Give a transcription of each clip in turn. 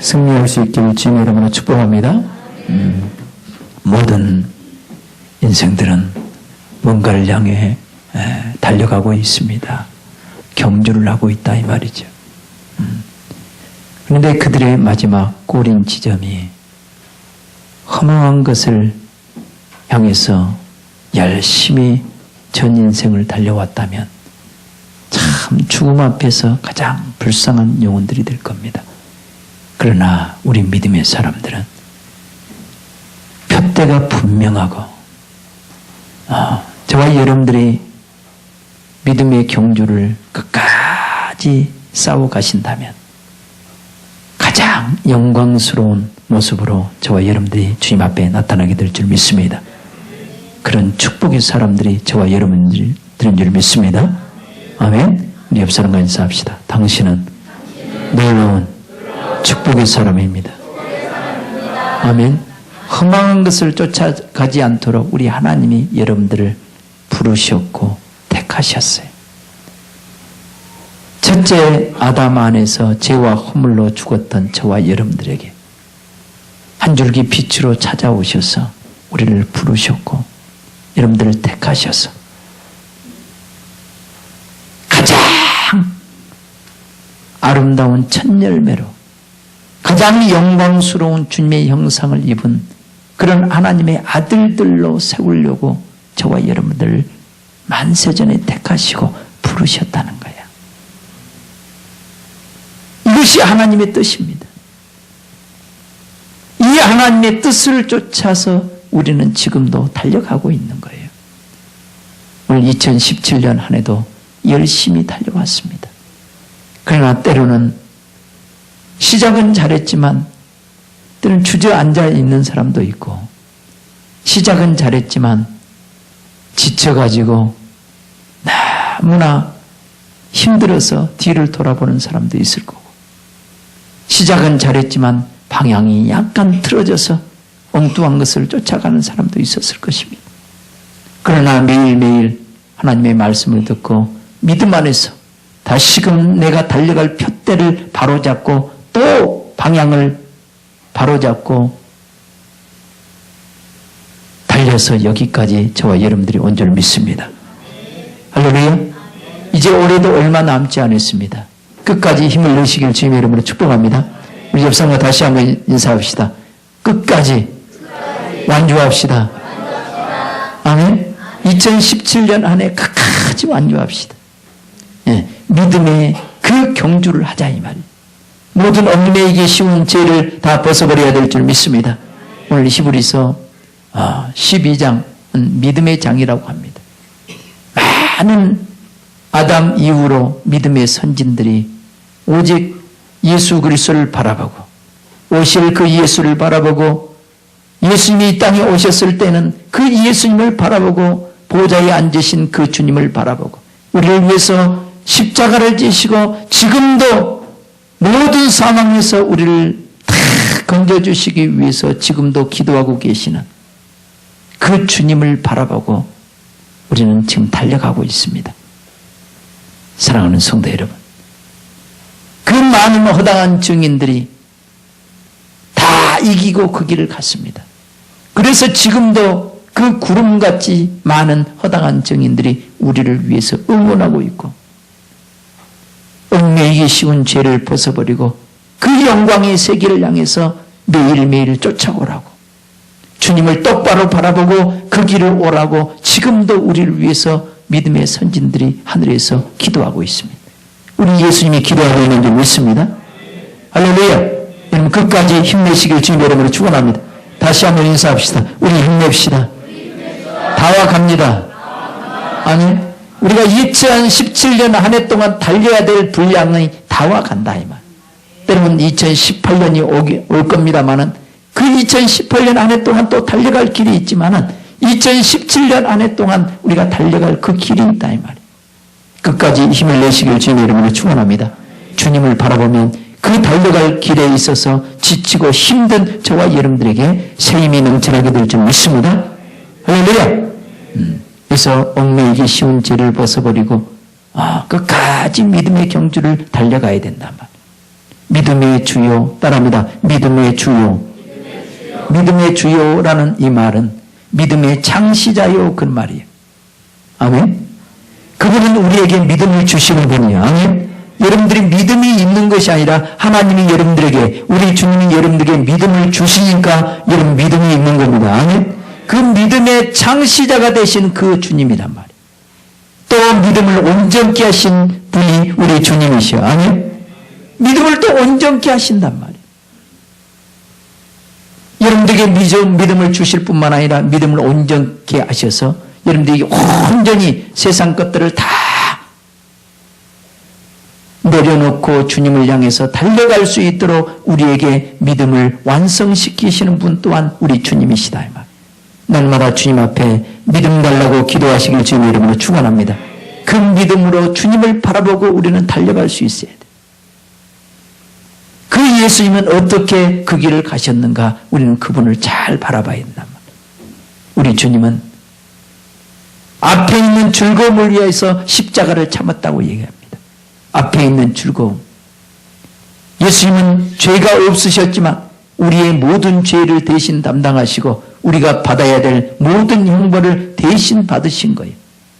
승리할 수 있기를 주님의 이름으로 축복합니다. 모든 인생들은 뭔가를 향해 달려가고 있습니다. 경주를 하고 있다 이 말이죠. 그런데 그들의 마지막 꼬린 지점이 허망한 것을 향해서 열심히 전 인생을 달려왔다면 참 죽음 앞에서 가장 불쌍한 영혼들이 될 겁니다. 그러나 우리 믿음의 사람들은 표대가 분명하고 저와 여러분들이 믿음의 경주를 끝까지 싸워 가신다면 가장 영광스러운 모습으로 저와 여러분들이 주님 앞에 나타나게 될 줄 믿습니다. 그런 축복의 사람들이 저와 여러분들인 줄 믿습니다. 아멘. 우리 옆 사람과 인사합시다. 당신은 놀라운 축복의 사람입니다. 아멘. 허망한 것을 쫓아가지 않도록 우리 하나님이 여러분들을 부르셨고 택하셨어요. 첫째 아담 안에서 죄와 허물로 죽었던 저와 여러분들에게 한 줄기 빛으로 찾아오셔서 우리를 부르셨고 여러분들을 택하셔서 가장 아름다운 첫 열매로 가장 영광스러운 주님의 형상을 입은 그런 하나님의 아들들로 세우려고 저와 여러분들을 만세전에 택하시고 부르셨다는 거예요. 이것이 하나님의 뜻입니다. 이 하나님의 뜻을 쫓아서 우리는 지금도 달려가고 있는 거예요. 오늘 2017년 한 해도 열심히 달려왔습니다. 그러나 때로는 시작은 잘했지만 때로는 주저앉아 있는 사람도 있고 시작은 잘했지만 지쳐가지고 너무나 힘들어서 뒤를 돌아보는 사람도 있을 거고 시작은 잘했지만 방향이 약간 틀어져서 엉뚱한 것을 쫓아가는 사람도 있었을 것입니다. 그러나 매일매일 하나님의 말씀을 듣고 믿음 안에서 다시금 내가 달려갈 푯대를 바로잡고 또 방향을 바로잡고 달려서 여기까지 저와 여러분들이 온 줄 믿습니다. 할렐루야. 이제 올해도 얼마 남지 않았습니다. 끝까지 힘을 내시길 주님의 이름으로 축복합니다. 우리 옆 사람과 다시 한번 인사합시다. 끝까지 완주합시다. 아멘. 2017년 한 해 끝까지 완주합시다. 예, 믿음의 그 경주를 하자 이 말이에요. 모든 얽매이기 쉬운 죄를 다 벗어버려야 될 줄 믿습니다. 오늘 히브리서 12장은 믿음의 장이라고 합니다. 많은 아담 이후로 믿음의 선진들이 오직 예수 그리스도를 바라보고 오실 그 예수를 바라보고 예수님이 이 땅에 오셨을 때는 그 예수님을 바라보고 보좌에 앉으신 그 주님을 바라보고 우리를 위해서 십자가를 지시고 지금도 모든 상황에서 우리를 다 건져주시기 위해서 지금도 기도하고 계시는 그 주님을 바라보고 우리는 지금 달려가고 있습니다. 사랑하는 성도 여러분, 그 많은 허당한 증인들이 다 이기고 그 길을 갔습니다. 그래서 지금도 그 구름같이 많은 허당한 증인들이 우리를 위해서 응원하고 있고 얽매이기 쉬운 죄를 벗어버리고 그 영광의 세계를 향해서 매일매일 쫓아오라고 주님을 똑바로 바라보고 그 길을 오라고 지금도 우리를 위해서 믿음의 선진들이 하늘에서 기도하고 있습니다. 우리 예수님이 기도하고 있는 줄 믿습니다. 할렐루야. 여러분 끝까지 힘내시길 주님의 이름으로 축원합니다. 다시 한번 인사합시다. 우리 힘냅시다. 다와 갑니다. 아멘. 우리가 2017년 한 해 동안 달려야 될 분량이 다와 간다 이 말. 때로는 2018년이 올 겁니다만은 그 2018년 한 해 동안 또 달려갈 길이 있지만은 2017년 한 해 동안 우리가 달려갈 그 길이 있다 이 말이에요. 끝까지 힘을 내시길 주님의 이름으로 축원합니다. 주님을 바라보면 그 달려갈 길에 있어서 지치고 힘든 저와 여러분들에게 새 힘이 넘쳐나게 될 줄 믿습니다. 할렐루야. 그래서 얽매이기 쉬운 죄를 벗어버리고 끝까지 믿음의 경주를 달려가야 된단 말이에요. 믿음의 주요. 따라합니다. 믿음의 주요. 믿음의 주요라는 이 말은 믿음의 창시자요 그런 말이에요. 아멘. 그분은 우리에게 믿음을 주시는 분이에요. 아멘. 여러분들이 믿음이 있는 것이 아니라 하나님이 여러분들에게, 우리 주님이 여러분들에게 믿음을 주시니까 여러분 믿음이 있는 겁니다. 아멘. 그 믿음의 창시자가 되신 그 주님이란 말이에요. 또 믿음을 온전케 하신 분이 우리 주님이시여. 아멘. 믿음을 또 온전케 하신단 말이에요. 여러분들에게 믿음을 주실 뿐만 아니라 믿음을 온전케 하셔서 여러분들에게 온전히 세상 것들을 다 내려놓고 주님을 향해서 달려갈 수 있도록 우리에게 믿음을 완성시키시는 분 또한 우리 주님이시다. 이 말. 날마다 주님 앞에 믿음 달라고 기도하시길 주님 이름으로 축원합니다. 그 믿음으로 주님을 바라보고 우리는 달려갈 수 있어야 돼. 그 예수님은 어떻게 그 길을 가셨는가? 우리는 그분을 잘 바라봐야 된단 말이에요. 우리 주님은 앞에 있는 즐거움을 위해서 십자가를 참았다고 얘기합니다. 앞에 있는 즐거움. 예수님은 죄가 없으셨지만 우리의 모든 죄를 대신 담당하시고 우리가 받아야 될 모든 형벌을 대신 받으신 거예요.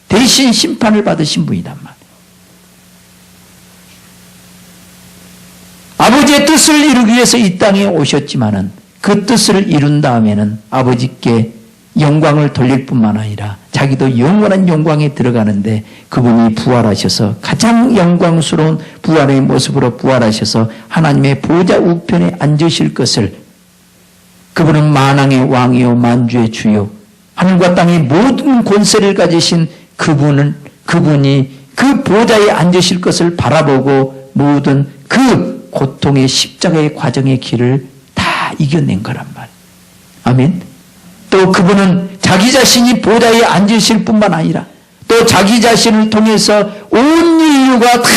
대신 심판을 받으신 분이란 말이에요. 아버지의 뜻을 이루기 위해서 이 땅에 오셨지만은 그 뜻을 이룬 다음에는 아버지께 영광을 돌릴 뿐만 아니라 자기도 영원한 영광에 들어가는데 그분이 부활하셔서 가장 영광스러운 부활의 모습으로 부활하셔서 하나님의 보좌 우편에 앉으실 것을, 그분은 만왕의 왕이요 만주의 주요 하늘과 땅의 모든 권세를 가지신 그분이 그 보좌에 앉으실 것을 바라보고 모든 그 고통의 십자가의 과정의 길을 다 이겨낸 거란 말이에요. 아멘. 또 그분은 자기 자신이 보좌에 앉으실 뿐만 아니라 또 자기 자신을 통해서 온 인류가 다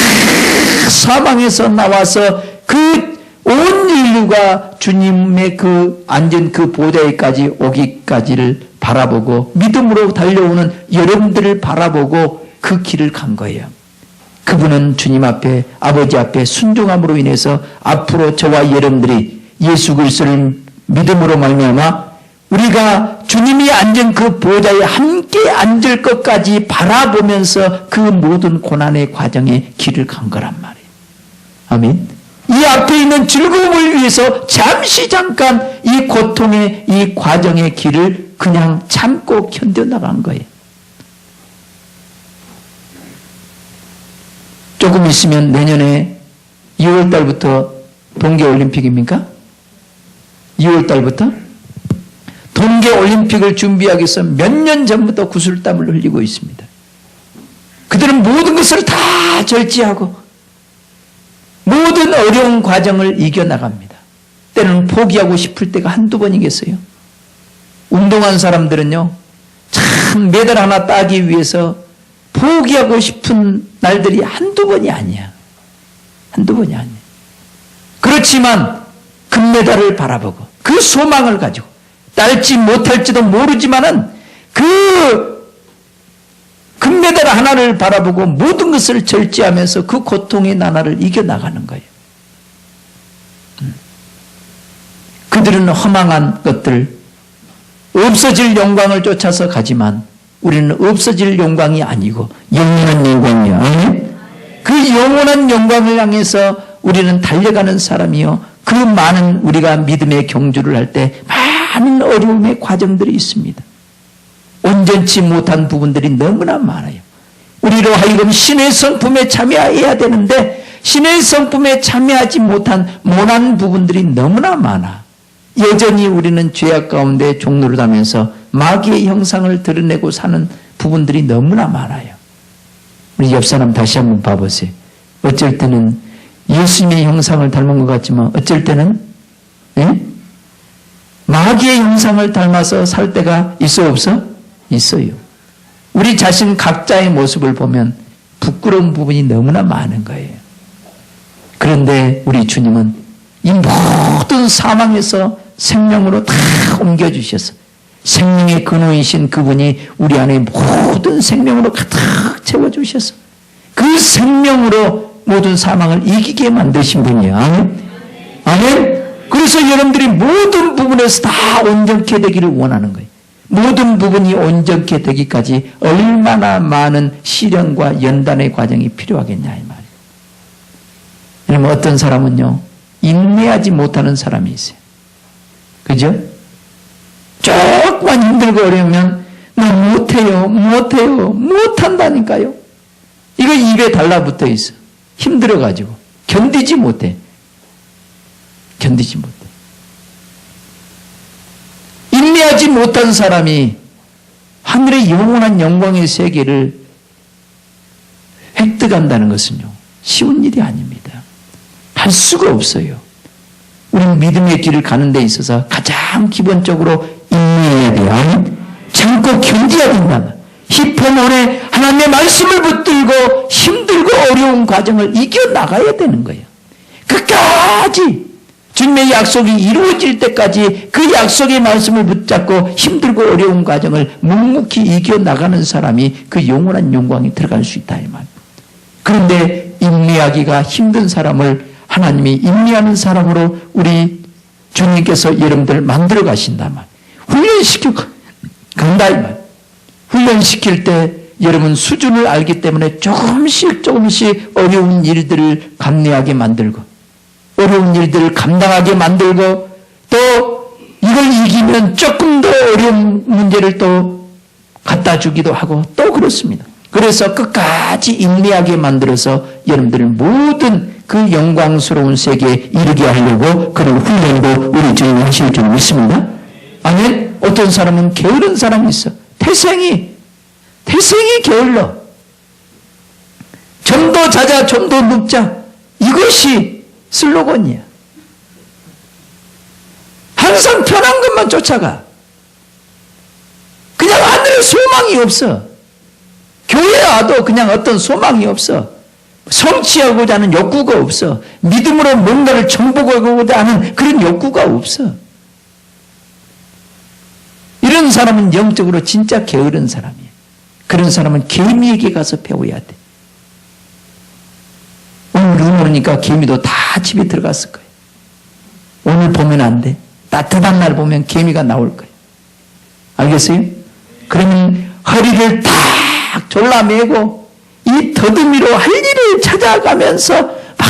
사망에서 나와서 그 온 인류가 주님의 그 앉은 그 보좌에까지 오기까지를 바라보고 믿음으로 달려오는 여러분들을 바라보고 그 길을 간 거예요. 그분은 주님 앞에, 아버지 앞에 순종함으로 인해서 앞으로 저와 여러분들이 예수 그리스도를 믿음으로 말미암아 우리가 주님이 앉은 그 보좌에 함께 앉을 것까지 바라보면서 그 모든 고난의 과정에 길을 간 거란 말이에요. 아멘. 이 앞에 있는 즐거움을 위해서 잠깐 이 고통의 이 과정의 길을 그냥 참고 견뎌나간 거예요. 조금 있으면 내년에 2월 달부터 동계올림픽입니까? 2월 달부터? 동계올림픽을 준비하기 위해서 몇 년 전부터 구슬땀을 흘리고 있습니다. 그들은 모든 것을 다 절제하고 모든 어려운 과정을 이겨나갑니다. 때는 포기하고 싶을 때가 한두 번이겠어요. 운동한 사람들은요, 참 메달 하나 따기 위해서 포기하고 싶은 날들이 한두 번이 아니야. 한두 번이 아니야. 그렇지만 금메달을 바라보고 그 소망을 가지고 딸지 못할지도 모르지만은 그 금메달 하나를 바라보고 모든 것을 절제하면서 그 고통의 나날을 이겨나가는 거예요. 그들은 허망한 것들, 없어질 영광을 쫓아서 가지만 우리는 없어질 영광이 아니고 영원한 영광이야. 그 영원한 영광을 향해서 우리는 달려가는 사람이요. 그 많은 우리가 믿음의 경주를 할 때 많은 어려움의 과정들이 있습니다. 온전치 못한 부분들이 너무나 많아요. 우리로 하여금 신의 성품에 참여해야 되는데 신의 성품에 참여하지 못한 모난 부분들이 너무나 많아. 여전히 우리는 죄악 가운데 종노릇하면서 마귀의 형상을 드러내고 사는 부분들이 너무나 많아요. 우리 옆 사람 다시 한번 봐보세요. 어쩔 때는 예수님의 형상을 닮은 것 같지만 어쩔 때는 마귀의 형상을 닮아서 살 때가 있어 없어? 있어요. 우리 자신 각자의 모습을 보면 부끄러운 부분이 너무나 많은 거예요. 그런데 우리 주님은 이 모든 사망에서 생명으로 다 옮겨주셔서 생명의 근원이신 그분이 우리 안에 모든 생명으로 가득 채워주셔서 그 생명으로 모든 사망을 이기게 만드신 분이야. 아멘. 그래서 여러분들이 모든 부분에서 다 온전케 되기를 원하는 거예요. 모든 부분이 온전케 되기까지 얼마나 많은 시련과 연단의 과정이 필요하겠냐 이 말이에요. 왜냐면 어떤 사람은요, 인내하지 못하는 사람이 있어요. 그죠? 조금만 힘들고 어려우면 나 못한다니까요. 이거 입에 달라붙어 있어. 힘들어가지고 견디지 못해. 인내하지 못한 사람이 하늘의 영원한 영광의 세계를 획득한다는 것은요, 쉬운 일이 아닙니다. 할 수가 없어요. 우리는 믿음의 길을 가는 데 있어서 가장 기본적으로 인내해야 돼요. 참고 견뎌야 된다. 희포몬에 하나님의 말씀을 붙들고 힘들고 어려운 과정을 이겨나가야 되는 거예요. 끝까지 주님의 약속이 이루어질 때까지 그 약속의 말씀을 붙잡고 힘들고 어려운 과정을 묵묵히 이겨나가는 사람이 그 영원한 영광에 들어갈 수 있다 이 말. 그런데 인내하기가 힘든 사람을 하나님이 인내하는 사람으로 우리 주님께서 여러분들 만들어 가신다 말. 훈련시켜 간다 이 말. 훈련시킬 때 여러분 수준을 알기 때문에 조금씩 어려운 일들을 감내하게 만들고 어려운 일들을 감당하게 만들고 또 이걸 이기면 조금 더 어려운 문제를 또 갖다 주기도 하고 또 그렇습니다. 그래서 끝까지 인내하게 만들어서 여러분들을 모든 그 영광스러운 세계에 이르게 하려고 그런 훈련도 우리 주님이 하실 줄 믿습니다. 아멘. 어떤 사람은 게으른 사람이 있어. 태생이 게을러. 좀 더 자자, 좀 더 눕자. 이것이 슬로건이야. 항상 편한 것만 쫓아가. 그냥 하늘에 소망이 없어. 교회에 와도 그냥 어떤 소망이 없어. 성취하고자 하는 욕구가 없어. 믿음으로 뭔가를 정복하고자 하는 그런 욕구가 없어. 이런 사람은 영적으로 진짜 게으른 사람이에요. 그런 사람은 개미에게 가서 배워야 돼. 오늘 눈 오니까 개미도 다 집에 들어갔을 거예요. 오늘 보면 안 돼. 따뜻한 날 보면 개미가 나올 거예요. 알겠어요? 그러면 허리를 딱 졸라매고 이 더듬이로 할 일을 찾아가면서 막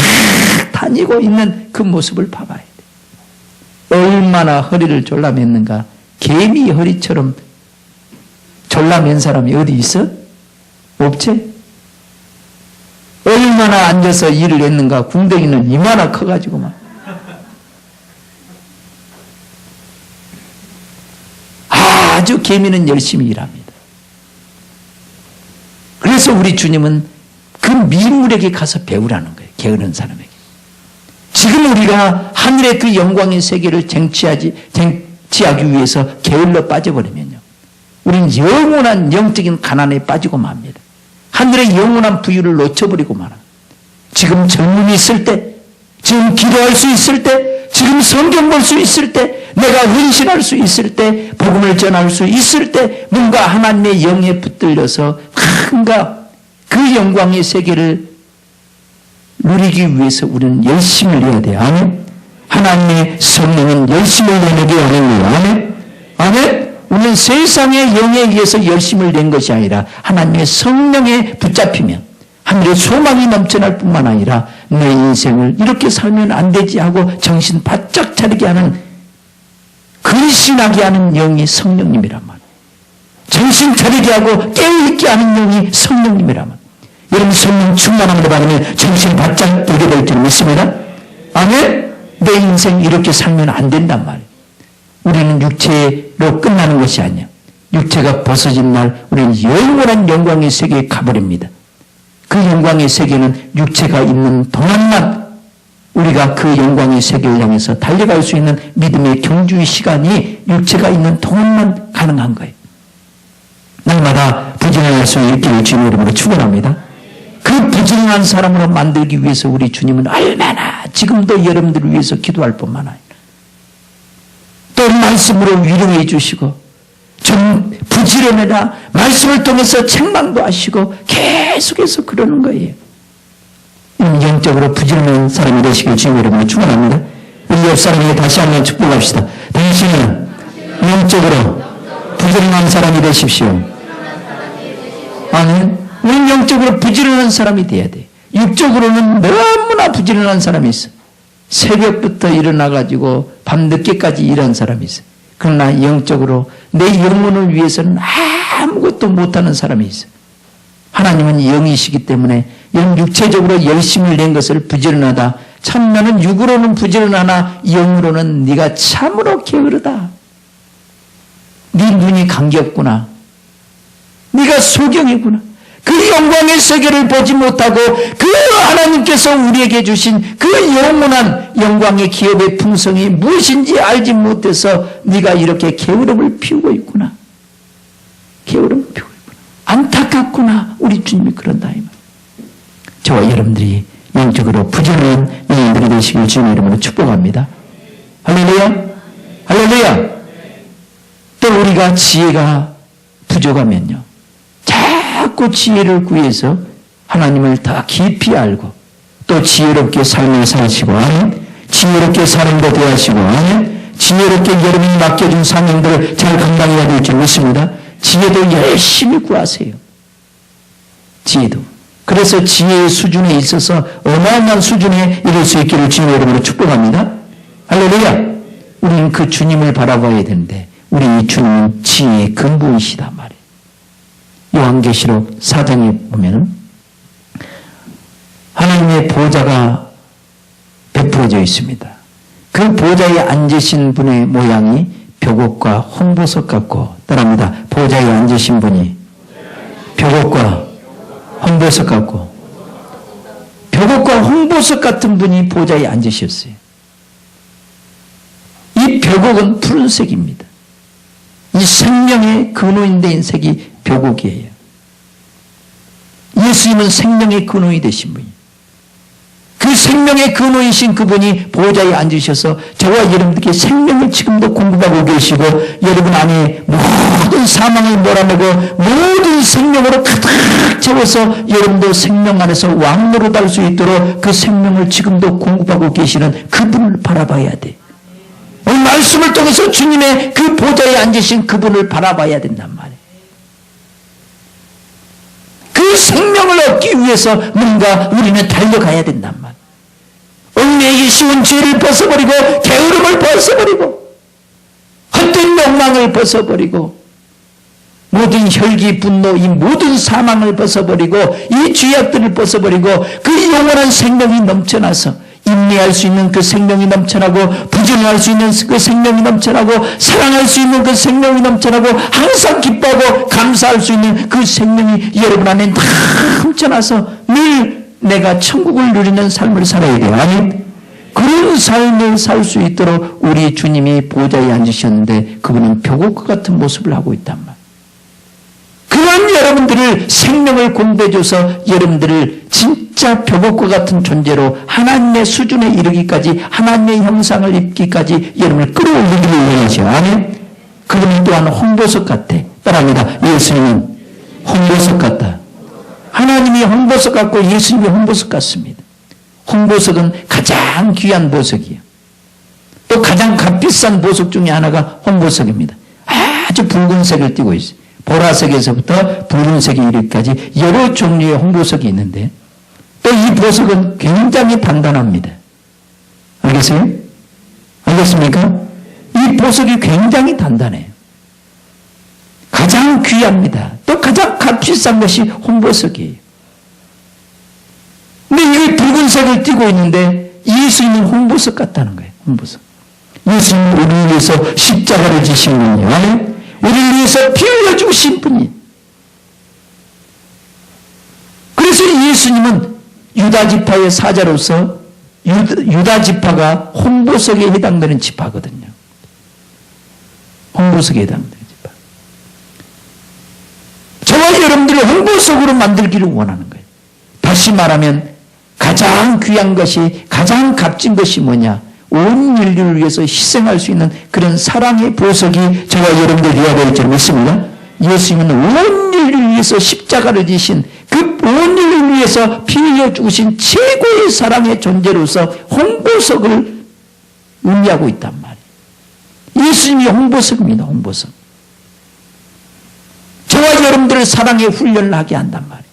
다니고 있는 그 모습을 봐봐야 돼. 얼마나 허리를 졸라맸는가. 개미 허리처럼 졸라맨 사람이 어디 있어? 없지? 얼마나 앉아서 일을 했는가. 궁뎅이는 이마나 커가지고 막. 아주 개미는 열심히 일합니다. 그래서 우리 주님은 그 미인물에게 가서 배우라는 거예요. 게으른 사람에게. 지금 우리가 하늘의 그 영광의 세계를 쟁취하기 위해서 게을러 빠져버리면요, 우리는 영원한 영적인 가난에 빠지고 맙니다. 하늘의 영원한 부유를 놓쳐버리고 말아. 지금 젊음이 있을 때, 지금 기도할 수 있을 때, 지금 성경 볼 수 있을 때, 내가 헌신할 수 있을 때, 복음을 전할 수 있을 때, 뭔가 하나님의 영에 붙들려서 뭔가 그 영광의 세계를 누리기 위해서 우리는 열심을 내야 돼요. 아멘. 하나님의 성령은 열심을 내게 하는 거예요. 아멘. 아멘. 우리는 세상의 영에 의해서 열심을 낸 것이 아니라 하나님의 성령에 붙잡히면 하늘의 소망이 넘쳐날 뿐만 아니라 내 인생을 이렇게 살면 안 되지 하고 정신 바짝 차리게 하는, 근신하게 하는 영이 성령님이란 말이에요. 정신 차리게 하고 깨어있게 하는 영이 성령님이란 말이에요. 여러분 성령 충만함을 받으면 정신 바짝 들게 될 줄 믿습니다. 아멘. 내 인생 이렇게 살면 안 된단 말이에요. 우리는 육체로 끝나는 것이 아니야. 육체가 벗어진 날 우리는 영원한 영광의 세계에 가버립니다. 그 영광의 세계는 육체가 있는 동안만 우리가 그 영광의 세계를 향해서 달려갈 수 있는 믿음의 경주의 시간이 육체가 있는 동안만 가능한 거예요. 날마다 부지런할 수 있기를 주님 이름으로 축원합니다. 그 부지런한 사람으로 만들기 위해서 우리 주님은 얼마나 지금도 여러분들을 위해서 기도할 뿐만 아니라 또 말씀으로 위로해 주시고 좀 부지런해라 말씀을 통해서 책망도 하시고 계속해서 그러는 거예요. 영적으로 부지런한 사람이 되시길 주님 여러분을 축원합니다. 우리 옆 사람에게 다시 한번 축복합시다. 당신은 영적으로 부지런한 사람이 되십시오. 아멘. 우리는 영적으로 부지런한 사람이 돼야 돼. 육적으로는 너무나 부지런한 사람이 있어. 새벽부터 일어나가지고 밤늦게까지 일하는 사람이 있어. 그러나 영적으로 내 영혼을 위해서는 아무것도 못하는 사람이 있어. 하나님은 영이시기 때문에 육체적으로 열심을 낸 것을 부지런하다. 참 나는 육으로는 부지런하나 영으로는 네가 참으로 게으르다. 네 눈이 감겼구나. 네가 소경이구나. 그 영광의 세계를 보지 못하고 그 하나님께서 우리에게 주신 그 영원한 영광의 기업의 풍성이 무엇인지 알지 못해서 네가 이렇게 게으름을 피우고 있구나. 게으름을 피우고 있구나. 안타깝구나. 우리 주님이 그런다. 저와 여러분들이 영적으로 부지런한 영혼들이 되시길 주님의 이름으로 축복합니다. 할렐루야. 할렐루야. 또 우리가 지혜가 부족하면요. 자꾸 지혜를 구해서 하나님을 더 깊이 알고 또 지혜롭게 삶을 사시고 지혜롭게 사람도 되하시고 지혜롭게 여러분이 맡겨준 사명들을 잘 감당해야 될 줄 믿습니다. 지혜도 열심히 구하세요. 지혜도. 그래서 지혜의 수준에 있어서 어마어마한 수준에 이를 수 있기를 주님의 이름으로 축복합니다. 할렐루야. 우리는 그 주님을 바라봐야 되는데 우리 주님은 지혜의 근본이시단 말이에요. 요한계시록 4장에 보면 하나님의 보좌가 베풀어져 있습니다. 그 보좌에 앉으신 분의 모양이 벽옥과 홍보석 같고 따라합니다. 보좌에 앉으신 분이 벽옥과 홍보석 같고 벽옥과 홍보석 같은 분이 보좌에 앉으셨어요. 이 벽옥은 푸른색입니다. 이 생명의 근원이 된 색이 벽옥이에요. 예수님은 생명의 근원이 되신 분이에요. 그 생명의 근원이신 그분이 보좌에 앉으셔서 저와 여러분들께 생명을 지금도 공급하고 계시고 여러분 안에 모든 사망을 몰아내고 모든 생명으로 가득 채워서 여러분도 생명 안에서 왕노릇할 수 있도록 그 생명을 지금도 공급하고 계시는 그분을 바라봐야 돼. 오늘 말씀을 통해서 주님의 그 보좌에 앉으신 그분을 바라봐야 된단 말이에요. 그 생명을 얻기 위해서 뭔가 우리는 달려가야 된단 말이에요. 얽매이기 쉬운 죄를 벗어버리고 게으름을 벗어버리고 헛된 욕망을 벗어버리고 모든 혈기 분노 이 모든 사망을 벗어버리고 이 죄악들을 벗어버리고 그 영원한 생명이 넘쳐나서 인내할 수 있는 그 생명이 넘쳐나고 부지런할 수 있는 그 생명이 넘쳐나고 사랑할 수 있는 그 생명이 넘쳐나고 항상 기뻐하고 감사할 수 있는 그 생명이 여러분 안에 다 넘쳐나서 늘 내가 천국을 누리는 삶을 살아야 돼요. 아멘. 그런 삶을 살 수 있도록 우리 주님이 보좌에 앉으셨는데 그분은 벽옥과 같은 모습을 하고 있단 말이에요. 그런 여러분들을 생명을 공급해줘서 여러분들을 진짜 벽옥과 같은 존재로 하나님의 수준에 이르기까지 하나님의 형상을 입기까지 여러분을 끌어올리기를 원하죠. 아멘. 그분은 또한 홍보석 같아. 따라합니다. 예수님은 홍보석 같다. 하나님이 홍보석 같고 예수님이 홍보석 같습니다. 홍보석은 가장 귀한 보석이에요. 또 가장 값비싼 보석 중에 하나가 홍보석입니다. 아주 붉은색을 띠고 있어요. 보라색에서부터 붉은색에 이르기까지 여러 종류의 홍보석이 있는데 또 이 보석은 굉장히 단단합니다. 알겠어요? 알겠습니까? 이 보석이 굉장히 단단해요. 가장 귀합니다. 또 가장 값비싼 것이 홍보석이에요. 근데 이게 붉은색을 띠고 있는데 예수님은 홍보석 같다는 거예요. 홍보석. 예수님은 우리를 위해서 십자가를 지신 분이에요. 우리를 위해서 피 흘려 주신 분이. 그래서 예수님은 유다지파의 사자로서 유다지파가 홍보석에 해당되는 지파거든요. 홍보석에 해당되는 지파. 저와 여러분들을 홍보석으로 만들기를 원하는 거예요. 다시 말하면 가장 귀한 것이 가장 값진 것이 뭐냐? 온 인류를 위해서 희생할 수 있는 그런 사랑의 보석이 저와 여러분들 되어야 될 줄 믿습니다. 예수님은 온 인류를 위해서 십자가를 지신 그 온 인류를 위해서 피 흘려 죽으신 최고의 사랑의 존재로서 홍보석을 의미하고 있단 말이에요. 예수님이 홍보석입니다. 홍보석. 저와 여러분들을 사랑의 훈련을 하게 한단 말이에요.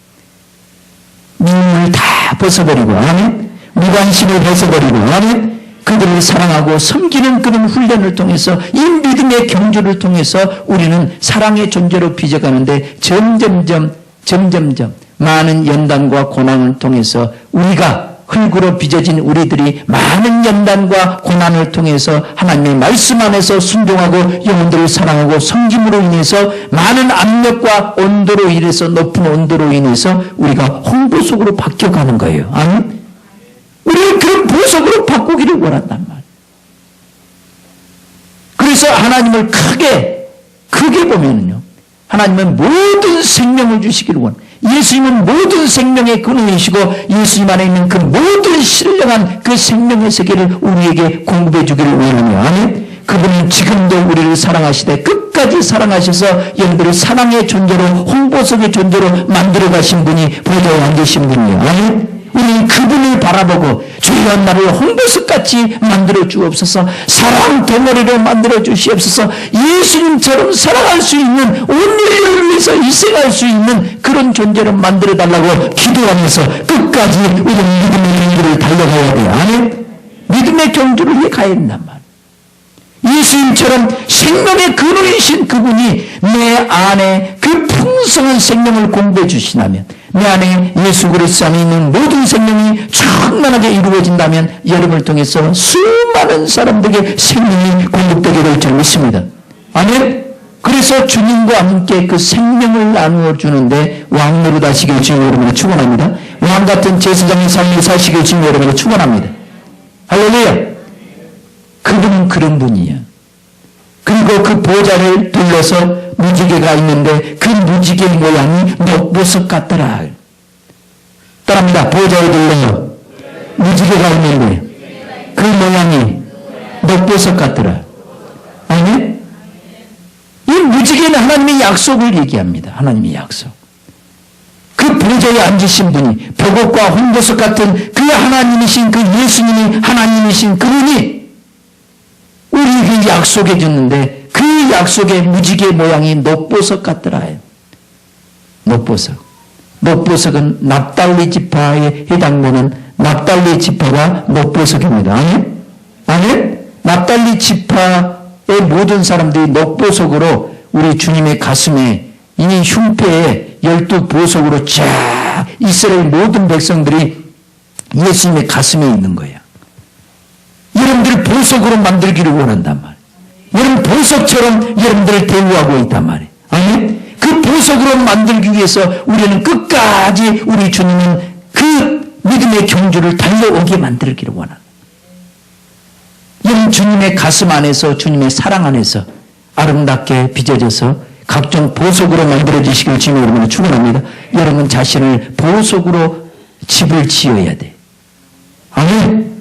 미움을 다 벗어버리고, 아멘. 무관심을 벗어버리고, 아멘. 그들을 사랑하고 섬기는 그런 훈련을 통해서, 이 믿음의 경주를 통해서 우리는 사랑의 존재로 빚어가는데 점점점 많은 연단과 고난을 통해서 우리가 흙으로 빚어진 우리들이 많은 연단과 고난을 통해서 하나님의 말씀 안에서 순종하고 영혼들을 사랑하고 섬김으로 인해서 많은 압력과 온도로 인해서, 높은 온도로 인해서 우리가 홍보석으로 바뀌어가는 거예요. 아멘. 우리는 그런 보석으로 바꾸기를 원한단 말이에요. 그래서 하나님을 크게 보면은요, 하나님은 모든 생명을 주시기를 원합니다. 예수님은 모든 생명의 근원이시고 예수님 안에 있는 그 모든 신령한 그 생명의 세계를 우리에게 공급해 주기를 원하며, 아멘. 그분은 지금도 우리를 사랑하시되 끝까지 사랑하셔서 여러분들을 사랑의 존재로, 홍보석의 존재로 만들어 가신 분이 보좌에 앉으신 분이에요. 아멘. 우리는 그분을 바라보고 주여 나를 홍보석같이 만들어 주옵소서, 사랑 덩어리로 만들어 주시옵소서, 예수님처럼 사랑할 수 있는, 온 인류를 위해서 희생할 수 있는 그런 존재로 만들어 달라고 기도하면서 끝까지 우리는 믿음의 경주를 달려가야 돼요. 아멘. 믿음의 경주를 가야 된단 말이에요. 예수님처럼 생명의 근원이신 그분이 내 안에 그 풍성한 생명을 공급해 주시다면, 내 안에 예수 그리스도 안에 있는 모든 생명이 충만하게 이루어진다면 여러분을 통해서 수많은 사람들에게 생명이 공급되게 될 줄 믿습니다. 아멘. 그래서 주님과 함께 그 생명을 나누어 주는데 왕 노릇하시길 주님 여러분을 축원합니다. 왕 같은 제사장의 삶을 사시길 주님 여러분을 축원합니다. 할렐루야. 그분은 그런 분이에요. 그리고 그 보좌를 둘러서 무지개가 있는데 그 무지개 모양이 녹보석 같더라. 따라합니다. 보좌를 둘러서 무지개가 있는데 그 모양이 녹보석 같더라. 아니? 이 무지개는 하나님의 약속을 얘기합니다. 하나님의 약속. 그 보좌에 앉으신 분이, 벽옥과 홍보석 같은 그 하나님이신, 그 예수님이 하나님이신 그분이 우리에게 약속해 줬는데 그 약속의 무지개 모양이 녹보석 같더라. 녹보석. 녹보석은 납달리 지파에 해당되는 납달리 지파가 녹보석입니다. 아멘? 아멘? 납달리 지파의 모든 사람들이 녹보석으로 우리 주님의 가슴에, 이 흉패에 12보석으로 쫙 이스라엘 모든 백성들이 예수님의 가슴에 있는 거예요. 여러분들을 보석으로 만들기를 원한단 말이에요. 여러분 보석처럼 여러분들을 대우하고 있단 말이에요. 아멘? 그 보석으로 만들기 위해서 우리는 끝까지 우리 주님은 그 믿음의 경주를 달려오게 만들기를 원합니다. 여러분 주님의 가슴 안에서, 주님의 사랑 안에서 아름답게 빚어져서 각종 보석으로 만들어지시길 주님 여러분을 축원합니다. 여러분 자신을 보석으로 집을 지어야 돼. 아멘?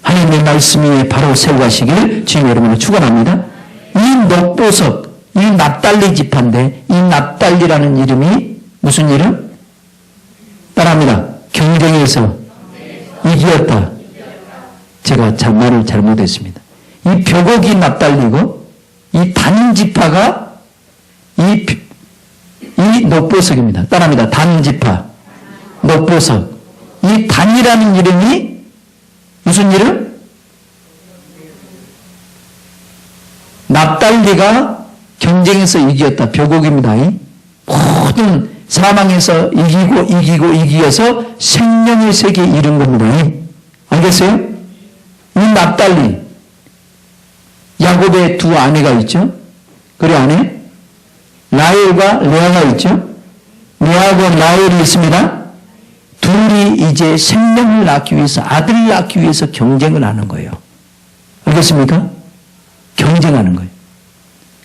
하나님의 말씀 위에 바로 세워가시길 주님 여러분을 축원합니다. 이 녹보석, 이 납달리 지파인데 이 납달리라는 이름이 무슨 이름? 따라합니다. 경쟁에서 이기었다. 제가 말을 잘못했습니다. 이 벽옥이 납달리고 이 단 지파가 이 녹보석입니다. 따라합니다. 단 지파, 녹보석. 이 단이라는 이름이 무슨 이름? 납달리가 경쟁에서 이겼다. 벽옥입니다. 모든 사망에서 이기어서 생명의 세계에 이른 겁니다. 알겠어요? 이 납달리, 야곱의 두 아내가 있죠. 그리 안에 라헬과 레아가 있죠. 레아하고 라헬이 있습니다. 둘이 이제 생명을 낳기 위해서, 아들을 낳기 위해서 경쟁을 하는 거예요. 알겠습니까? 경쟁하는 거예요.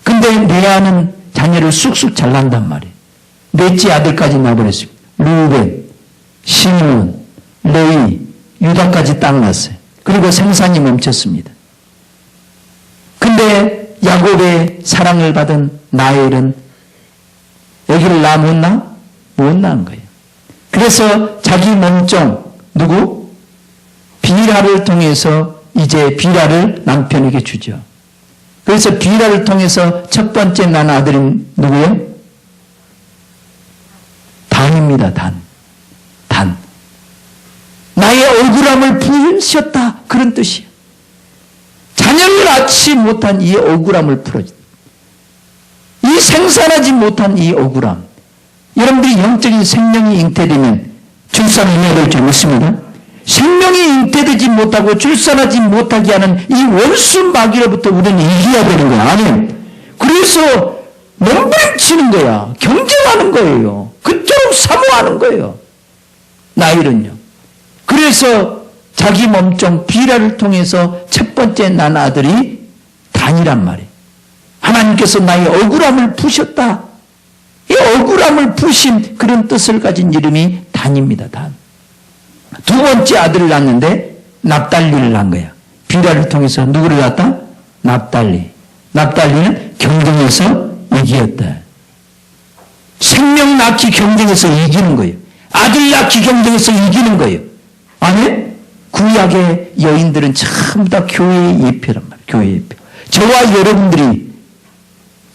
근데 레아는 자녀를 쑥쑥 잘 낳는단 말이에요. 넷째 아들까지 낳아버렸습니다. 루벤, 시므온, 레위, 유다까지 딱 낳았어요. 그리고 생산이 멈췄습니다. 근데 야곱의 사랑을 받은 라헬은 아기를 낳아 못 낳아? 못 낳은 거예요. 그래서 자기 몸종, 누구? 비라를 통해서 이제 비라를 남편에게 주죠. 그래서 비라를 통해서 첫 번째 난 아들은 누구예요? 단입니다. 단. 나의 억울함을 부으셨다. 그런 뜻이에요. 자녀를 낳지 못한 이 억울함을 풀어준다. 이 생산하지 못한 이 억울함. 여러분들이 영적인 생명이 잉태되면 출산해야 될 줄 믿습니다. 생명이 잉태되지 못하고 출산하지 못하게 하는 이 원수 마귀로부터 우리는 이겨야 되는 거야. 아멘. 그래서 몸부림치는 거야. 경쟁하는 거예요. 그토록 사모하는 거예요. 나일은요. 그래서 자기 몸종 비라를 통해서 첫 번째 난 아들이 단이란 말이에요. 하나님께서 나의 억울함을 푸셨다. 이 억울함을 푸신 그런 뜻을 가진 이름이 단입니다. 단. 두 번째 아들을 낳았는데 납달리를 낳은 거야. 비라를 통해서 누구를 낳았다? 납달리. 납달리는 경쟁에서 이겼다. 생명 낳기 경쟁에서 이기는 거예요. 아들 낳기 경쟁에서 이기는 거예요. 아멘? 구약의 여인들은 전부 다 교회의 예표란 말이에요. 교회의 예표. 저와 여러분들이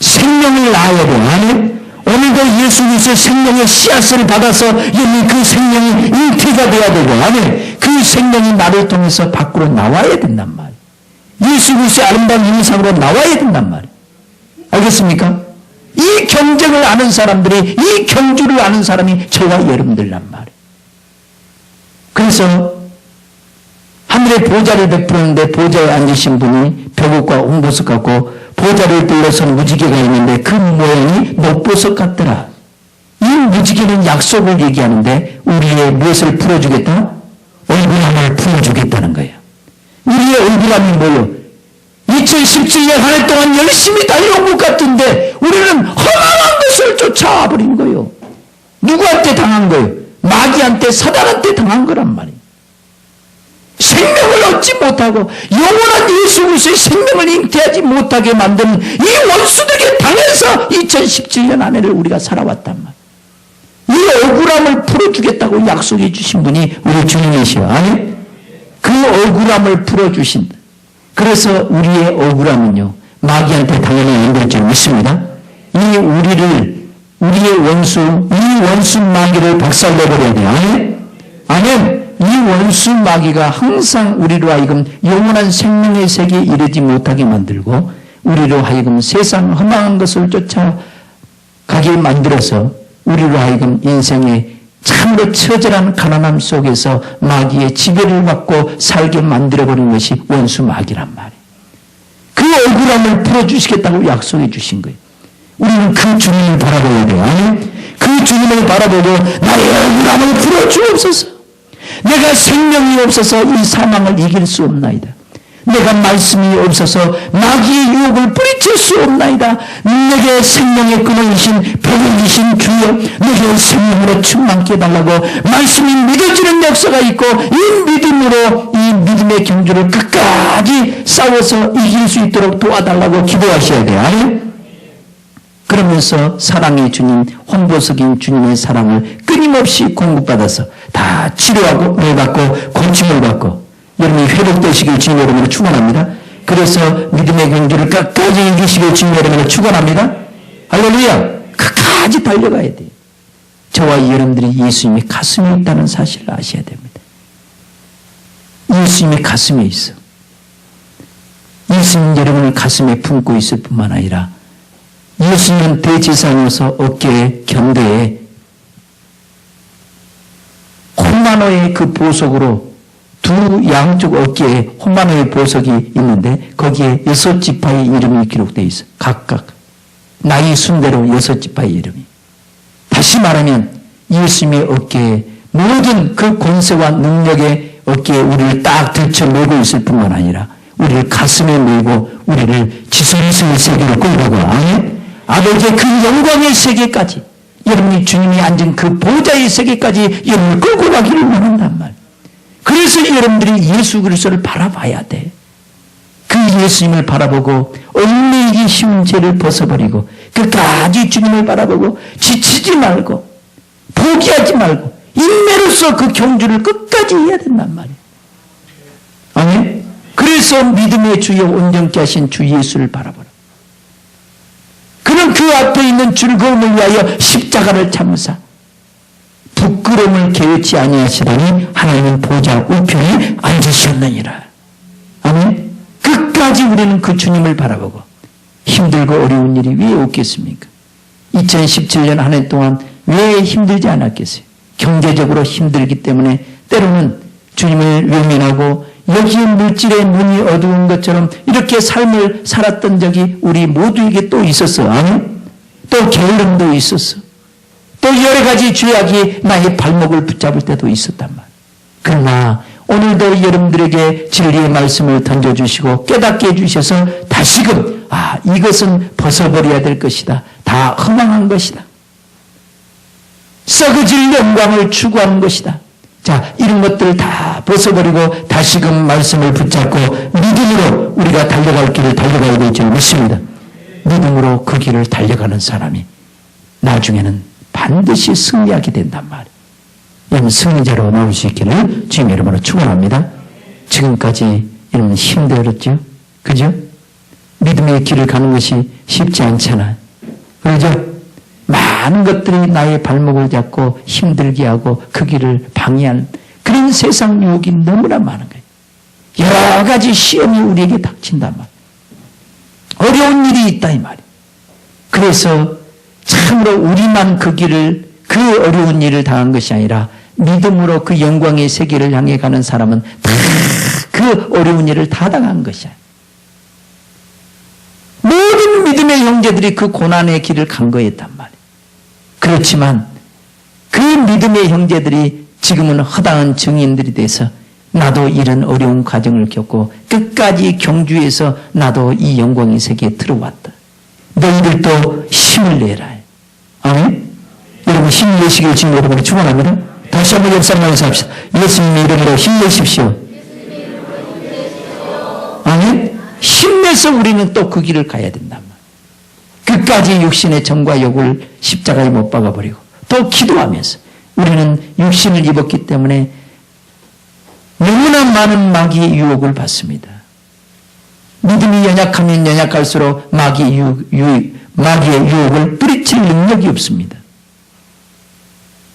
생명을 낳아야 돼요. 아멘? 오늘도 예수 그리스도의 생명의 씨앗을 받아서 여러분 그 생명이 잉태가 되어야 되고, 아멘? 그 생명이 나를 통해서 밖으로 나와야 된단 말이에요. 예수 그리스도의 아름다운 인상으로 나와야 된단 말이에요. 알겠습니까? 이 경쟁을 아는 사람들이, 이 경주를 아는 사람이 저와 여러분들란 말이에요. 그래서 하늘의 보좌를 베푸는데 보좌에 앉으신 분이 벼룩과 홍보석 같고 보좌를 둘러선 무지개가 있는데 그 모양이 녹보석 같더라. 이 무지개는 약속을 얘기하는데 우리의 무엇을 풀어주겠다? 억울함을 풀어주겠다는 거예요. 우리의 억울함이 뭐예요? 2017년 한 해 동안 열심히 달려온 것 같은데 우리는 허망한 것을 쫓아버린 거예요. 누구한테 당한 거예요? 마귀한테, 사단한테 당한 거란 말이에요. 생명을 얻지 못하고 영원한 예수 그리스도의 생명을 잉태하지 못하게 만드는 이 원수들에게 당해서 2017년 한 해를 우리가 살아왔단 말이에요. 이 억울함을 풀어주겠다고 약속해 주신 분이 우리 주님이시여. 아니? 그 억울함을 풀어주신다. 그래서 우리의 억울함은요, 마귀한테 당연히 안 될 줄 믿습니다. 우리의 원수, 이 원수 마귀를 박살내버려야 돼요. 아멘? 아멘? 이 원수 마귀가 항상 우리로 하여금 영원한 생명의 세계에 이르지 못하게 만들고 우리로 하여금 세상 허망한 것을 쫓아가게 만들어서 우리로 하여금 인생의 참으로 처절한 가난함 속에서 마귀의 지배를 받고 살게 만들어버린 것이 원수 마귀란 말이에요. 그 억울함을 풀어주시겠다고 약속해 주신 거예요. 우리는 그 주님을 바라봐야 돼요. 아니? 그 주님을 바라보고 나의 억울함을 풀어주옵소서. 내가 생명이 없어서 이 사망을 이길 수 없나이다. 내가 말씀이 없어서 마귀의 유혹을 뿌리칠 수 없나이다. 내게 생명의 근원이신 복음이신 주여, 내게 생명으로 충만케 해달라고 말씀이 믿어지는 역사가 있고 이 믿음으로 이 믿음의 경주를 끝까지 싸워서 이길 수 있도록 도와달라고 기도하셔야 돼요. 아멘? 그러면서 사랑의 주님, 홍보석인 주님의 사랑을 끊임없이 공급받아서 다 치료하고 매받고 고침을 받고 여러분이 회복되시길 주님 여러분을 축원합니다. 그래서 믿음의 경주를 끝까지 이기시길 주님 여러분을 축원합니다. 할렐루야. 끝까지 달려가야 돼요. 저와 여러분들이 예수님이 가슴에 있다는 사실을 아셔야 됩니다. 예수님이 가슴에 있어. 예수님 여러분을 가슴에 품고 있을 뿐만 아니라 예수님은 대제사장으로서 어깨에 견대에 홈마노의 그 보석으로 두 양쪽 어깨에 홈마노의 보석이 있는데 거기에 6지파의 이름이 기록되어 있어. 각각 나이 순대로 6지파의 이름이. 다시 말하면 예수님의 어깨에 모든 그 권세와 능력의 어깨에 우리를 딱 들쳐 메고 있을 뿐만 아니라 우리를 가슴에 메고 우리를 지성스러운 세계로 끌고 가. 아멘? 아버지의 그 영광의 세계까지 여러분이 주님이 앉은 그 보좌의 세계까지 여러분을 끌고 가기를 원한단 말. 그래서 여러분들이 예수 그리스도를 바라봐야 돼. 그 예수님을 바라보고 얽매이기 쉬운 죄를 벗어버리고 끝까지 주님을 바라보고 지치지 말고 포기하지 말고 인내로서 그 경주를 끝까지 해야 된단 말이에요. 아멘? 그래서 믿음의 주여 온전케 하신 주 예수를 바라보라. 그는 그 앞에 있는 즐거움을 위하여 십자가를 참으사 부끄러움을 개의치 아니하시더니 하나님은 보좌 우편에 앉으셨느니라. 아멘. 끝까지 우리는 그 주님을 바라보고 힘들고 어려운 일이 왜 없겠습니까? 2017년 한 해 동안 왜 힘들지 않았겠어요? 경제적으로 힘들기 때문에 때로는 주님을 외면하고 여기에 물질의 문이 어두운 것처럼 이렇게 삶을 살았던 적이 우리 모두에게 또 있었어. 아멘. 또 게으름도 있었어. 또 여러 가지 죄악이 나의 발목을 붙잡을 때도 있었단 말이에요. 그러나 오늘도 여러분들에게 진리의 말씀을 던져주시고 깨닫게 해주셔서 다시금 이것은 벗어버려야 될 것이다. 다 허망한 것이다. 썩어질 영광을 추구하는 것이다. 자, 이런 것들을 다 벗어버리고 다시금 말씀을 붙잡고 믿음으로 우리가 달려갈 길을 달려가야 될 줄 믿습니다. 믿음으로 그 길을 달려가는 사람이 나중에는 반드시 승리하게 된단 말이에요. 여러분 승리자로 나올 수 있기를 주님 이름으로 축원합니다. 지금까지 여러분 힘들었죠? 그죠? 믿음의 길을 가는 것이 쉽지 않잖아요. 그러죠? 많은 것들이 나의 발목을 잡고 힘들게 하고 그 길을 방해하는 그런 세상 유혹이 너무나 많은 거예요. 여러 가지 시험이 우리에게 닥친단 말이에요. 어려운 일이 있다 이 말이에요. 그래서 참으로 우리만 그 길을 그 어려운 일을 당한 것이 아니라 믿음으로 그 영광의 세계를 향해 가는 사람은 다 그 어려운 일을 다 당한 것이야. 모든 믿음의 형제들이 그 고난의 길을 간 거였단 말이에요. 그렇지만 그 믿음의 형제들이 지금은 허당한 증인들이 돼서 나도 이런 어려운 과정을 겪고 끝까지 경주해서 나도 이 영광의 세계에 들어왔다. 너희들도 힘을 내라. 아멘? 여러분 힘내시길 주님 여러분을 축원합니다. 다시 한번 역사하면서 합시다. 예수님의 이름으로 힘내십시오. 아멘? 힘내서 우리는 또 그 길을 가야 된단 말이에요. 끝까지 육신의 정과 욕을 십자가에 못 박아버리고 또 기도하면서 우리는 육신을 입었기 때문에 너무나 많은 마귀의 유혹을 받습니다. 믿음이 연약하면 연약할수록 마귀의 유혹을 뿌리칠 능력이 없습니다.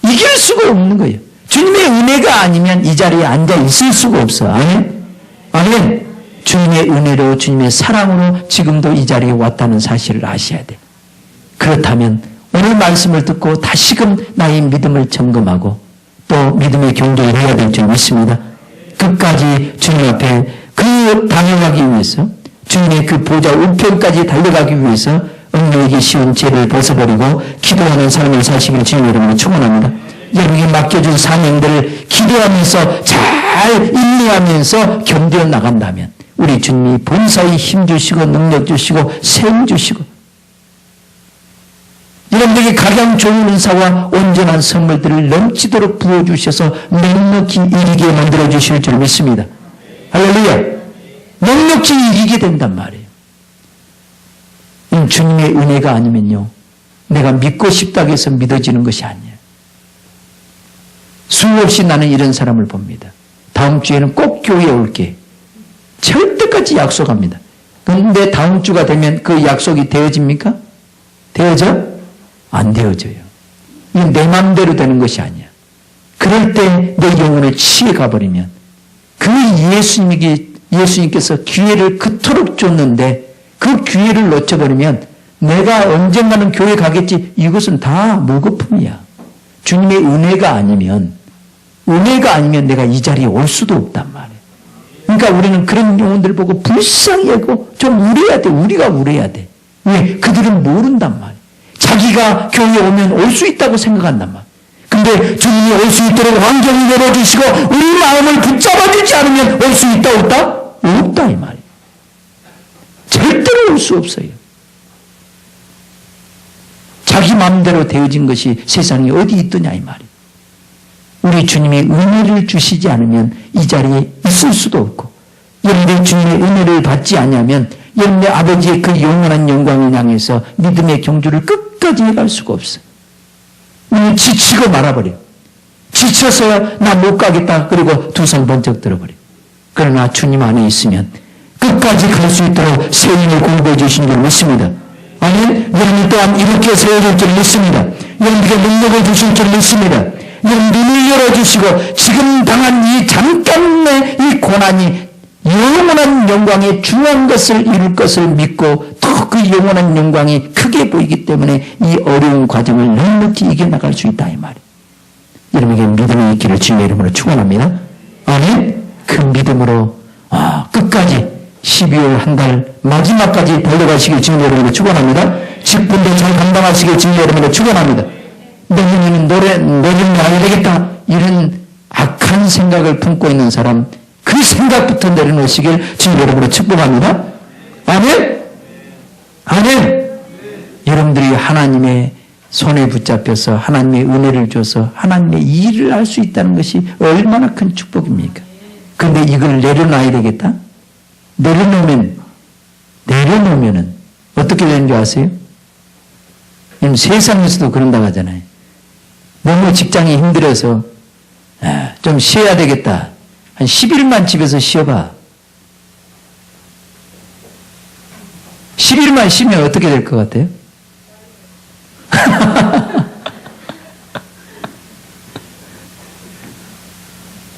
이길 수가 없는 거예요. 주님의 은혜가 아니면 이 자리에 앉아 있을 수가 없어. 아멘? 아멘? 주님의 은혜로 주님의 사랑으로 지금도 이 자리에 왔다는 사실을 아셔야 돼. 그렇다면 오늘 말씀을 듣고 다시금 나의 믿음을 점검하고 또 믿음의 경계를 해야 될 줄 믿습니다. 끝까지 주님 앞에 그 당해가기 위해서 주님의 그 보좌 우편까지 달려가기 위해서 얽매이기 쉬운 죄를 벗어버리고 기도하는 삶을 사시기를 주님 이름으로 축원합니다. 여러분이 맡겨준 사명들을 기도하면서 잘 인내하면서 견뎌 나간다면 우리 주님이 본사에 힘 주시고 능력 주시고 세움 주시고 여러분들에게 가장 좋은 은사와 온전한 선물들을 넘치도록 부어주셔서 넉넉히 이기게 만들어주실 줄 믿습니다. 할렐루야. 넉넉히 이기게 된단 말이에요. 주님의 은혜가 아니면요 내가 믿고 싶다고 해서 믿어지는 것이 아니에요. 수없이 나는 이런 사람을 봅니다. 다음 주에는 꼭 교회에 올게. 절대까지 약속합니다. 그런데 다음 주가 되면 그 약속이 되어집니까? 되어져? 안 되어져요. 이건 내 마음대로 되는 것이 아니야. 그럴 때 내 영혼을 취해 가버리면 그 예수님께서 기회를 그토록 줬는데 그 기회를 놓쳐버리면 내가 언젠가는 교회 가겠지. 이것은 다 무거품이야. 주님의 은혜가 아니면 내가 이 자리에 올 수도 없단 말이에요. 그러니까 우리는 그런 영혼들 보고 불쌍히 하고 좀 우려해야 돼. 우리가 우려해야 돼. 왜? 그들은 모른단 말이에요. 자기가 교회에 오면 올 수 있다고 생각한단 말이에요. 근데 주님이 올 수 있도록 환경을 열어주시고 우리 마음을 붙잡아주지 않으면 올 수 있다 없다? 없다 이 말이에요. 절대로 올 수 없어요. 자기 마음대로 되어진 것이 세상에 어디 있더냐 이 말이에요. 우리 주님의 은혜를 주시지 않으면 이 자리에 있을 수도 없고 여러분들 주님의 은혜를 받지 않으면 여러분의 아버지의 그 영원한 영광을 향해서 믿음의 경주를 끝까지 해갈 수가 없어요. 지치고 말아버려. 지쳐서 나 못 가겠다. 그리고 두 손 번쩍 들어버려. 그러나 주님 안에 있으면 끝까지 갈 수 있도록 새 힘을 공부해 주신 줄 믿습니다. 아멘. 여러분 또한 이렇게 세워줄 줄 믿습니다. 여러분에게 능력을 주실 줄 믿습니다. 여러분 눈을 열어주시고 지금 당한 이 잠깐의 이 고난이 영원한 영광의 중요한 것을 이룰 것을 믿고 또 그 영원한 영광이 크게 보이기 때문에 이 어려운 과정을 넉넉히 이겨나갈 수 있다 이 말이에요. 여러분에게 믿음이 있기를 주님의 이름으로 축원합니다. 아멘. 그 믿음으로 끝까지 12월 한 달 마지막까지 달려가시길 주님의 이름으로 축원합니다. 직분도 잘 감당하시길 주님의 이름으로 축원합니다. 내년에는 노래는 안 되겠다 이런 악한 생각을 품고 있는 사람 그 생각부터 내려놓으시길 주님의 이름으로 축복합니다. 아멘. 아멘. 여러분들이 하나님의 손에 붙잡혀서 하나님의 은혜를 줘서 하나님의 일을 할 수 있다는 것이 얼마나 큰 축복입니까? 그런데 이걸 내려놔야 되겠다? 내려놓으면은 어떻게 되는 줄 아세요? 세상에서도 그런다고 하잖아요. 너무 직장이 힘들어서 좀 쉬어야 되겠다. 한 10일만 집에서 쉬어봐. 10일만 쉬면 어떻게 될 것 같아요?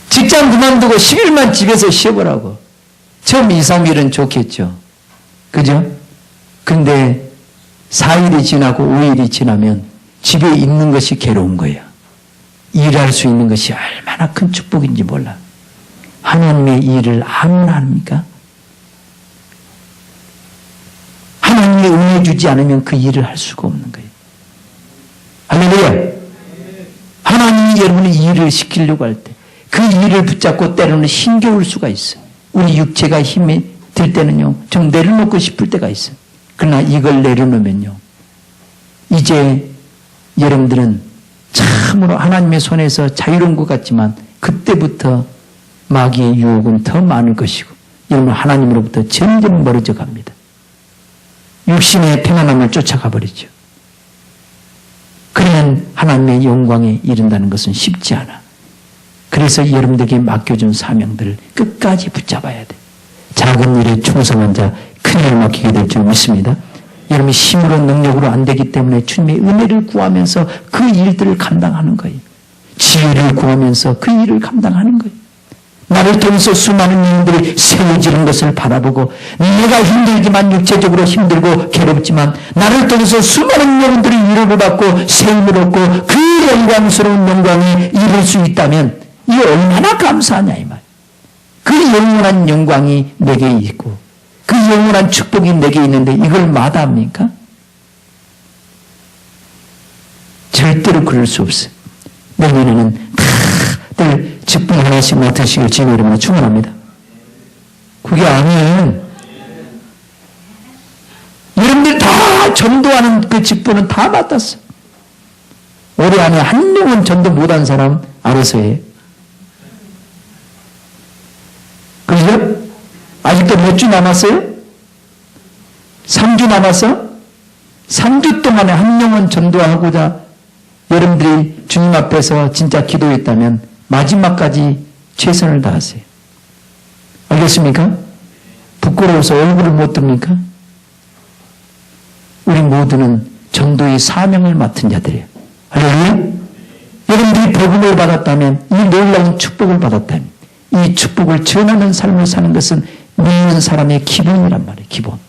직장 그만두고 10일만 집에서 쉬어보라고. 처음 2, 3일은 좋겠죠. 그죠? 근데 4일이 지나고 5일이 지나면 집에 있는 것이 괴로운 거예요. 일할 수 있는 것이 얼마나 큰 축복인지 몰라. 하나님의 일을 아무나 합니까? 하나님의 은혜 주지 않으면 그 일을 할 수가 없는 거예요. 할렐루야. 하나님이 여러분의 일을 시키려고 할 때 그 일을 붙잡고 때로는 힘겨울 수가 있어요. 우리 육체가 힘이 들 때는요. 좀 내려놓고 싶을 때가 있어요. 그러나 이걸 내려놓으면요. 이제 여러분들은 참으로 하나님의 손에서 자유로운 것 같지만 그때부터 마귀의 유혹은 더 많을 것이고 여러분 하나님으로부터 점점 멀어져 갑니다. 육신의 평안함을 쫓아가 버리죠. 그러면 하나님의 영광에 이른다는 것은 쉽지 않아. 그래서 여러분들에게 맡겨준 사명들을 끝까지 붙잡아야 돼. 작은 일에 충성한 자 큰 일을 맡기게 될 줄 믿습니다. 여러분이 힘으로 능력으로 안 되기 때문에 주님의 은혜를 구하면서 그 일들을 감당하는 거예요. 지혜를 구하면서 그 일을 감당하는 거예요. 나를 통해서 수많은 영혼들이 세워지는 것을 바라보고 내가 힘들지만 육체적으로 힘들고 괴롭지만 나를 통해서 수많은 영혼들이 위로를 받고 세움을 얻고 그 영광스러운 영광이 이룰 수 있다면 이 얼마나 감사하냐 이 말. 그 영원한 영광이 내게 있고 그 영원한 축복이 내게 있는데 이걸 마다합니까? 절대로 그럴 수 없어요. 내년에는 다들 직분 하나씩 맡으시길 주님의 이름으로 축원합니다. 그게 아니에요. 여러분들 다 전도하는 그 직분은 다 맡았어. 올해 안에 한 명은 전도 못한 사람 알아서 해. 그죠? 아직도 몇 주 남았어요? 3주 남았어? 3주 동안에 한 명은 전도하고자 여러분들이 주님 앞에서 진짜 기도했다면 마지막까지 최선을 다하세요. 알겠습니까? 부끄러워서 얼굴을 못 듭니까? 우리 모두는 전도의 사명을 맡은 자들이에요. 할렐루야? 여러분들이 복음을 받았다면 이 놀라운 축복을 받았다면 이 축복을 전하는 삶을 사는 것은 믿는 사람의 기본이란 말이에요.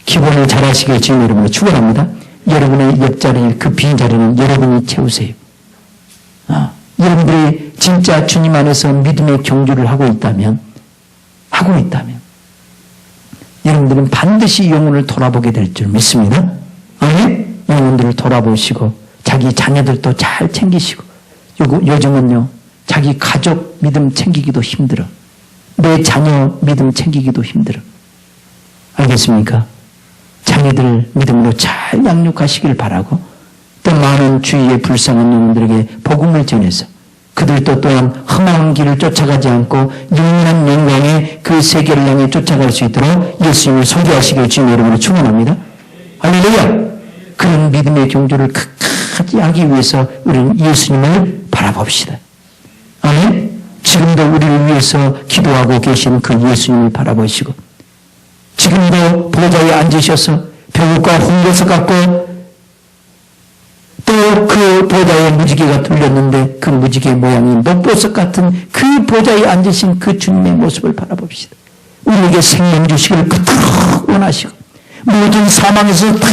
기본을 잘 하시길 주님의 이름으로 축원합니다. 여러분의 옆자리 그 빈 자리는 여러분이 채우세요. 여러분들이 진짜 주님 안에서 믿음의 경주를 하고 있다면 여러분들은 반드시 영혼을 돌아보게 될 줄 믿습니다. 아멘? 영혼들을 돌아보시고 자기 자녀들도 잘 챙기시고 요즘은요 자기 가족 믿음 챙기기도 힘들어. 내 자녀 믿음 챙기기도 힘들어. 알겠습니까? 자녀들 믿음으로 잘 양육하시길 바라고 또 많은 주위의 불쌍한 영혼들에게 복음을 전해서 그들도 또한 험한 길을 쫓아가지 않고 영원한 영광의 그 세계를 향해 쫓아갈 수 있도록 예수님을 소개하시길 주님의 이름으로 축원합니다. 할렐루야. 그런 믿음의 경주를 끝까지 하기 위해서 우리는 예수님을 바라봅시다. 아멘. 지금도 우리를 위해서 기도하고 계신 그 예수님을 바라보시고 지금도 보좌에 앉으셔서 벼룩과 홍보석 갖고 또 그 보좌에 무지개가 둘렸는데 그 무지개 모양이 녹보석 같은 그 보좌에 앉으신 그 주님의 모습을 바라봅시다. 우리에게 생명 주시기를 그토록 원하시고 모든 사망에서 다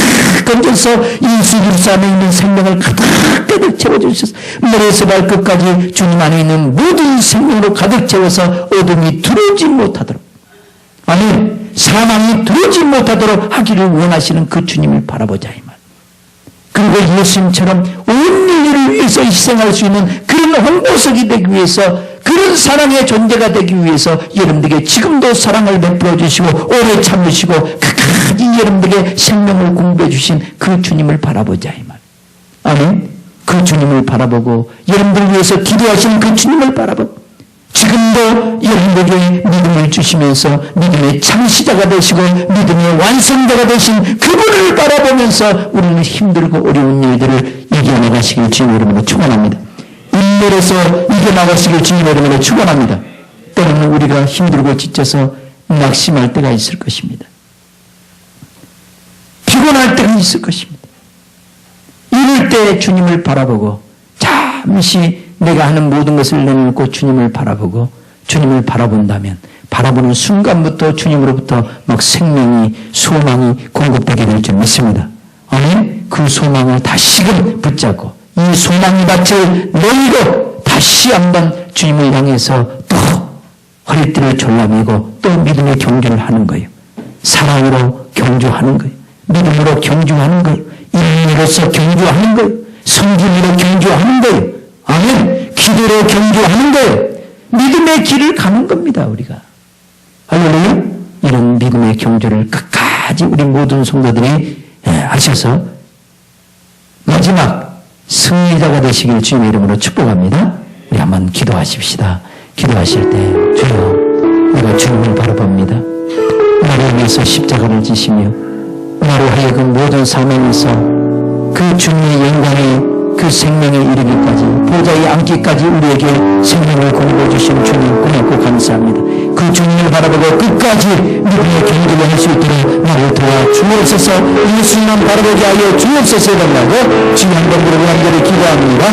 건져서 예수 그리스도 안에 있는 생명을 가득 채워주셔서 머리에서 발끝까지 주님 안에 있는 모든 생명으로 가득 채워서 어둠이 들어오지 못하도록 아멘. 사망이 들어오지 못하도록 하기를 원하시는 그 주님을 바라보자 이 말. 그리고 예수님처럼 온 인류를 위해서 희생할 수 있는 그런 홍보석이 되기 위해서 그런 사랑의 존재가 되기 위해서 여러분들에게 지금도 사랑을 베풀어 주시고 오래 참으시고 끝까지 여러분들에게 생명을 공부해 주신 그 주님을 바라보자 이 말. 아멘. 그 주님을 바라보고 여러분들을 위해서 기도하시는 그 주님을 바라보고 지금도 여러분들에게 믿음을 주시면서 믿음의 창시자가 되시고 믿음의 완성자가 되신 그분을 바라보면서 우리는 힘들고 어려운 일들을 이겨나가시길 주님 이름으로 축원합니다. 인물에서 이겨나가시길 주님 이름으로 축원합니다. 때로는 우리가 힘들고 지쳐서 낙심할 때가 있을 것입니다. 피곤할 때가 있을 것입니다. 이럴 때 주님을 바라보고 잠시 내가 하는 모든 것을 내놓고 주님을 바라보고 주님을 바라본다면 바라보는 순간부터 주님으로부터 막 생명이 소망이 공급되게 될 줄 믿습니다. 아멘. 그 소망을 다시금 붙잡고 이 소망의 밭을 내리고 다시 한번 주님을 향해서 또 허리띠를 졸라매고 또 믿음의 경주를 하는 거예요. 사랑으로 경주하는 거예요. 믿음으로 경주하는 거예요. 인민으로서 경주하는 거예요. 성김으로 경주하는 거예요. 아멘. 기도로 경주하는 거예요. 믿음의 길을 가는 겁니다. 우리가. 할렐루야. 이런 믿음의 경주를 끝까지 우리 모든 성도들이 하셔서 마지막 승리자가 되시길 주님의 이름으로 축복합니다. 우리 한번 기도하십시다. 기도하실 때 주여 내가 주님을 바라봅니다. 나를 위해서 십자가를 지시며 나로 하여금 모든 사명에서 그 주님의 영광에 그 생명에 이르기까지 보좌에 앉기까지 우리에게 생명을 공급해 주신 주님 고맙고 감사합니다. 그 주님을 바라보고 끝까지 믿음의 경주를 할 수 있도록 나를 도와 주옵소서. 예수님만 바라보게 하여 주옵소서 해달라고 주님 한 번 부르고 한 번을 기도합니다.